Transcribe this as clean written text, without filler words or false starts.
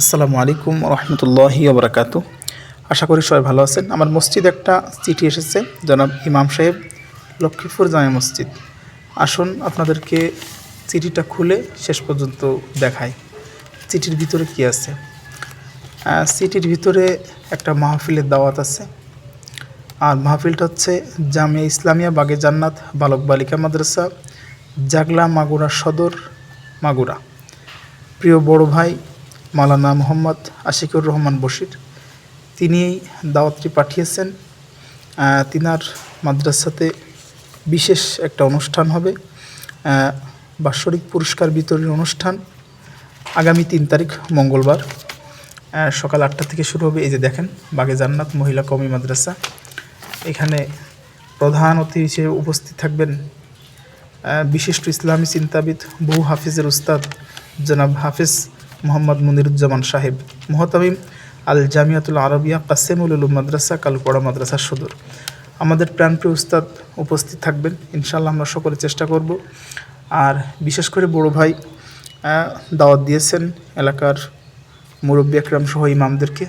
আসসালামু আলাইকুম রহমতুল্লাহি ওবরাকাতু। আশা করি সবাই ভালো আছেন। আমার মসজিদে একটা চিঠি এসেছে, জনাব ইমাম সাহেব, লক্ষ্মীপুর জামে মসজিদ। আসুন আপনাদেরকে চিঠিটা খুলে শেষ পর্যন্ত দেখাই চিঠির ভিতরে কি আছে। চিঠির ভিতরে একটা মাহফিলের দাওয়াত আছে, আর মাহফিলটা হচ্ছে জামিয়া ইসলামিয়া বাগে জান্নাত বালক বালিকা মাদ্রাসা, জাগলা, মাগুরা সদর, মাগুরা। প্রিয় বড় ভাই মাওলানা মোহাম্মদ আশিকুর রহমান বশির, তিনি এই দাওয়াতটি পাঠিয়েছেন। তিনার মাদ্রাসাতে বিশেষ একটা অনুষ্ঠান হবে, বাৎসরিক পুরস্কার বিতরণী অনুষ্ঠান, আগামী 3 তারিখ মঙ্গলবার সকাল 8টা থেকে শুরু হবে। এই যে দেখেন, বাগে জান্নাত মহিলা কওমি মাদ্রাসা। এখানে প্রধান অতিথি হিসেবে উপস্থিত থাকবেন বিশিষ্ট ইসলামী চিন্তাবিদ, বহু হাফিজের উস্তাদ জনাব হাফিজ মোহাম্মদ মনিরুজ্জামান সাহেব, মুহতামিম আল জামিয়াতুল আরবিয়া কাসেমুল উলুম মাদ্রাসা, কালুপাড়া মাদ্রাসা সদর। আমাদের প্রাণপ্রিয় উস্তাদ উপস্থিত থাকবেন ইনশাআল্লাহ। আমরা সকলে চেষ্টা করব। আর বিশেষ করে বড় ভাই দাওয়াত দিয়েছেন এলাকার মুরব্বী একরাম সহ ইমামদেরকে।